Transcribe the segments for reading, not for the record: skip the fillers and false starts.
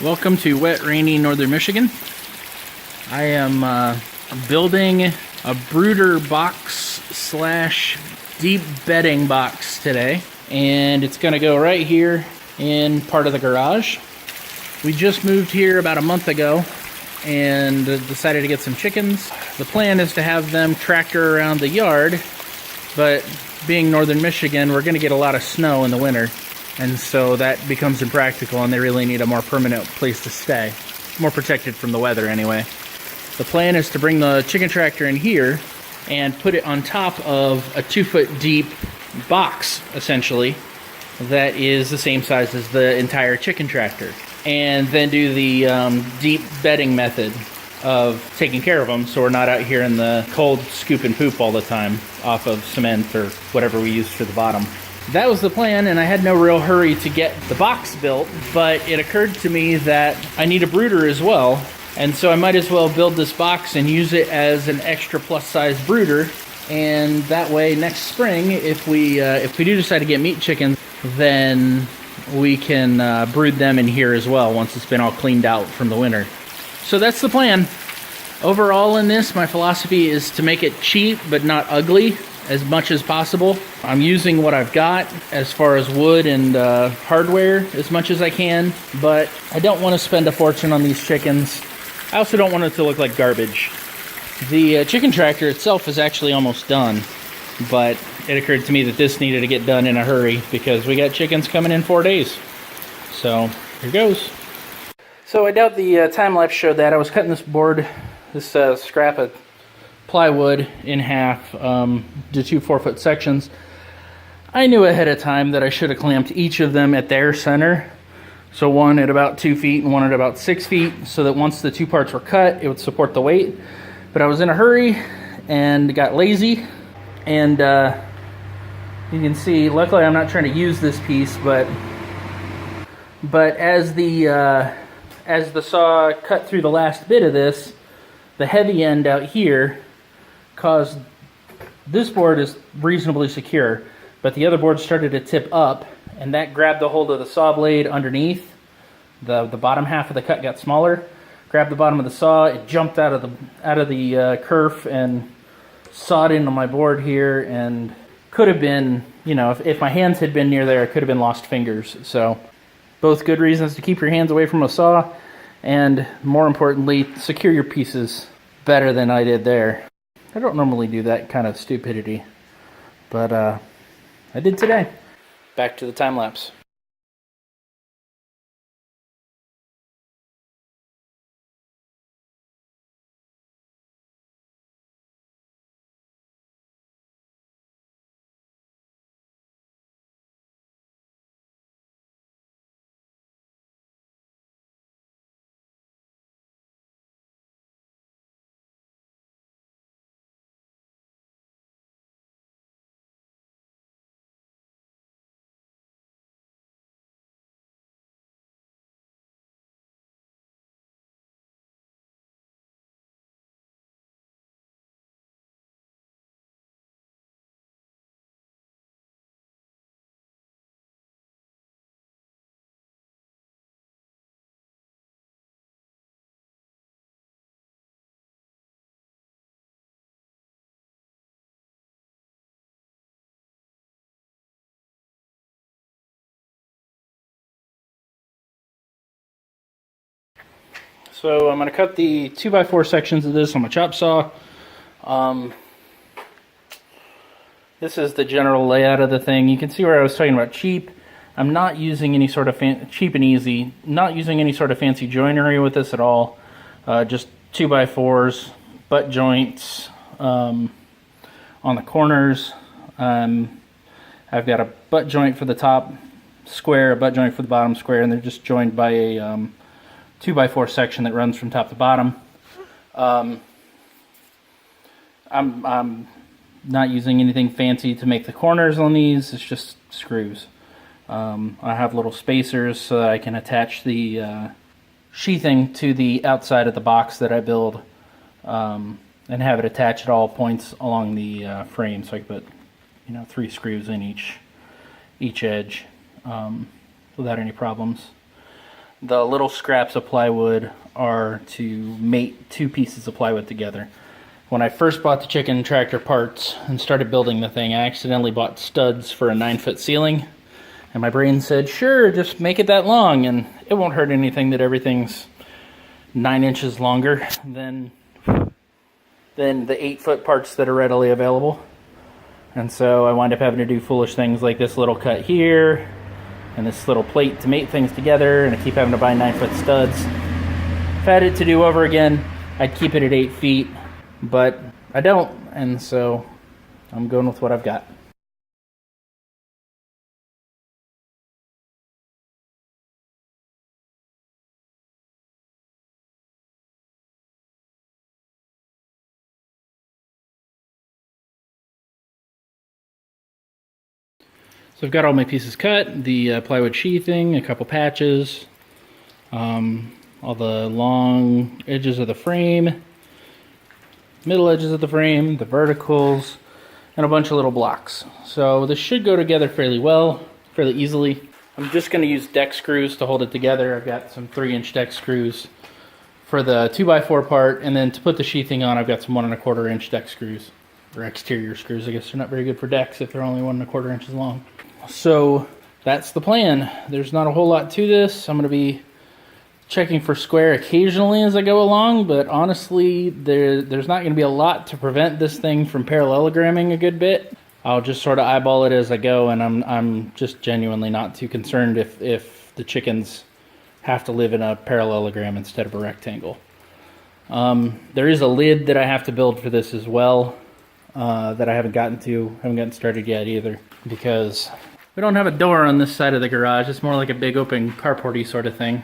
Welcome to wet, rainy northern Michigan. I am building a brooder box slash deep bedding box today, and it's going to go right here in part of the garage. We just moved here about a month ago and decided to get some chickens. The plan is to have them tractor around the yard, but being northern Michigan, we're going to get a lot of snow in the winter. And so that becomes impractical, and they really need a more permanent place to stay. More protected from the weather anyway. The plan is to bring the chicken tractor in here and put it on top of a 2-foot deep box, essentially, that is the same size as the entire chicken tractor. And then do the deep bedding method of taking care of them, so we're not out here in the cold scooping poop all the time off of cement or whatever we use for the bottom. That was the plan, and I had no real hurry to get the box built, but it occurred to me that I need a brooder as well, and so I might as well build this box and use it as an extra plus-size brooder, and that way next spring, if we do decide to get meat chickens, then we can brood them in here as well once it's been all cleaned out from the winter. So that's the plan. Overall in this, my philosophy is to make it cheap but not ugly as much as possible. I'm using what I've got as far as wood and hardware as much as I can, but I don't want to spend a fortune on these chickens. I also don't want it to look like garbage. The chicken tractor itself is actually almost done, but it occurred to me that this needed to get done in a hurry because we got chickens coming in 4 days. So here goes. So I doubt the time-lapse showed that. I was cutting this board, this scrap of plywood in half to 2 4-foot sections. I knew ahead of time that I should have clamped each of them at their center. So one at about 2 feet and one at about 6 feet, so that once the two parts were cut, it would support the weight. But I was in a hurry and got lazy, and you can see, luckily I'm not trying to use this piece, but as the saw cut through the last bit of this, the heavy end out here caused this board is reasonably secure, but the other board started to tip up, and that grabbed the hold of the saw blade underneath. The bottom half of the cut got smaller, grabbed the bottom of the saw, it jumped out of the kerf and sawed into my board here, and could have been, you know, if my hands had been near there, it could have been lost fingers. So both good reasons to keep your hands away from a saw, and more importantly, secure your pieces better than I did there. I don't normally do that kind of stupidity, but I did today. Back to the time lapse. So I'm going to cut the 2x4 sections of this on my chop saw. This is the general layout of the thing. You can see where I was talking about cheap. I'm not using any sort of cheap and easy, not using any sort of fancy joinery with this at all. Just 2x4s, butt joints on the corners. I've got a butt joint for the top square, a butt joint for the bottom square, and they're just joined by a 2x4 section that runs from top to bottom. I'm not using anything fancy to make the corners on these. It's just screws. I have little spacers so that I can attach the sheathing to the outside of the box that I build, and have it attached at all points along the frame, so I can put 3 screws in each edge without any problems. The little scraps of plywood are to mate two pieces of plywood together. When I first bought the chicken tractor parts and started building the thing, I accidentally bought studs for a 9-foot ceiling. And my brain said, sure, just make it that long, and it won't hurt anything that everything's 9 inches longer than the 8-foot parts that are readily available. And so I wind up having to do foolish things like this little cut here, and this little plate to mate things together, and I keep having to buy 9-foot studs. If I had it to do over again, I'd keep it at 8 feet, but I don't, and so I'm going with what I've got. So I've got all my pieces cut, the plywood sheathing, a couple patches, all the long edges of the frame, middle edges of the frame, the verticals, and a bunch of little blocks. So this should go together fairly well, fairly easily. I'm just going to use deck screws to hold it together. I've got some 3-inch deck screws for the 2x4 part, and then to put the sheathing on, I've got some 1¼ inch deck screws, or exterior screws. I guess they're not very good for decks if they're only 1¼ inches long. So that's the plan. There's not a whole lot to this. I'm going to be checking for square occasionally as I go along, but honestly, there's not going to be a lot to prevent this thing from parallelogramming a good bit. I'll just sort of eyeball it as I go, and I'm just genuinely not too concerned if the chickens have to live in a parallelogram instead of a rectangle. There is a lid that I have to build for this as well, that I haven't gotten started yet either, because we don't have a door on this side of the garage. It's more like a big open carporty sort of thing.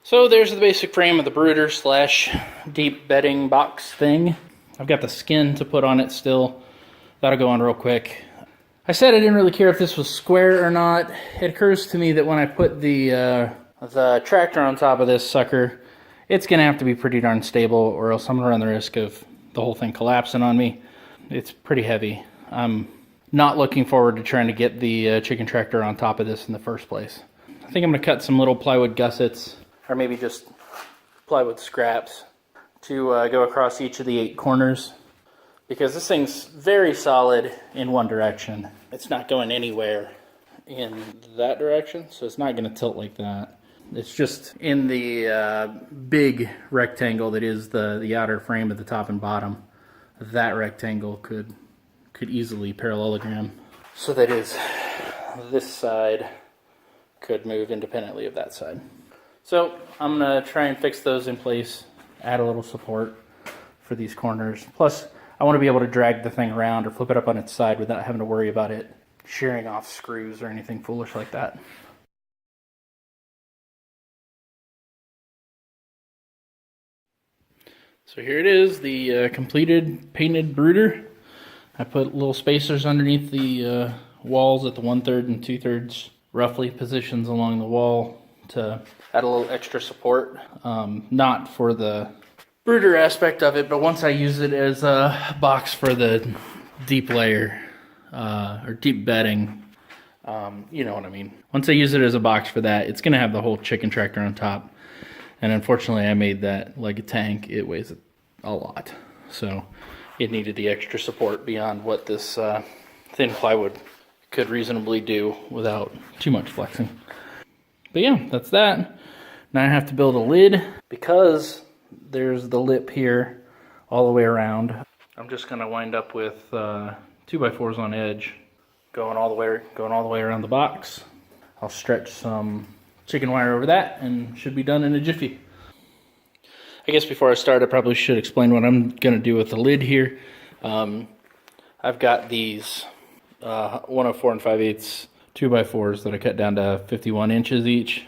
So there's the basic frame of the brooder slash deep bedding box thing. I've got the skin to put on it still. That'll go on real quick. I said I didn't really care if this was square or not. It occurs to me that when I put the tractor on top of this sucker, it's going to have to be pretty darn stable, or else I'm going to run the risk of the whole thing collapsing on me. It's pretty heavy. I'm not looking forward to trying to get the chicken tractor on top of this in the first place. I think I'm going to cut some little plywood gussets, or maybe just plywood scraps, to go across each of the 8 corners, because this thing's very solid in one direction. It's not going anywhere in that direction, so it's not going to tilt like that. It's just in the big rectangle that is the outer frame at the top and bottom. That rectangle could easily parallelogram, so that is this side could move independently of that side. So I'm going to try and fix those in place, add a little support for these corners. Plus, I want to be able to drag the thing around or flip it up on its side without having to worry about it shearing off screws or anything foolish like that. So here it is, the completed painted brooder. I put little spacers underneath the walls at the 1/3 and 2/3 roughly positions along the wall to add a little extra support. Not for the brooder aspect of it, but once I use it as a box for the deep layer or deep bedding, you know what I mean. Once I use it as a box for that, it's going to have the whole chicken tractor on top. And unfortunately, I made that like a tank. It weighs a lot, so it needed the extra support beyond what this thin plywood could reasonably do without too much flexing. But yeah, that's that. Now I have to build a lid, because there's the lip here all the way around. I'm just going to wind up with 2 2x4s on edge, going all the way around the box. I'll stretch some chicken wire over that and should be done in a jiffy. I guess before I start, I probably should explain what I'm going to do with the lid here. I've got these 104 and 5/8 2x4s that I cut down to 51 inches each.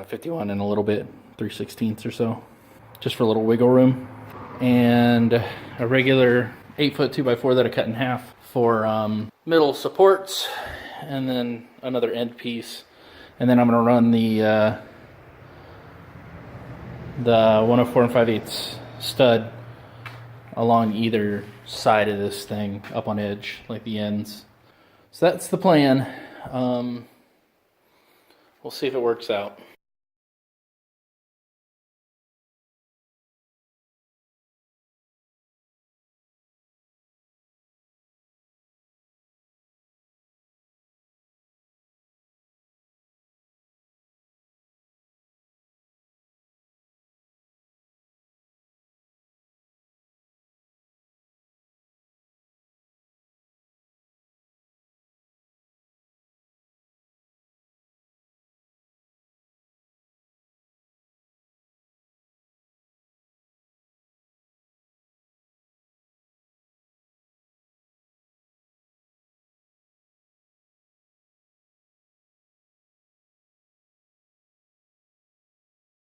51 and a little bit, 3/16 or so, just for a little wiggle room. And a regular 8-foot 2x4 that I cut in half for middle supports, and then another end piece. And then I'm going to run the 104 and 5/8 stud along either side of this thing, up on edge, like the ends. So that's the plan. We'll see if it works out.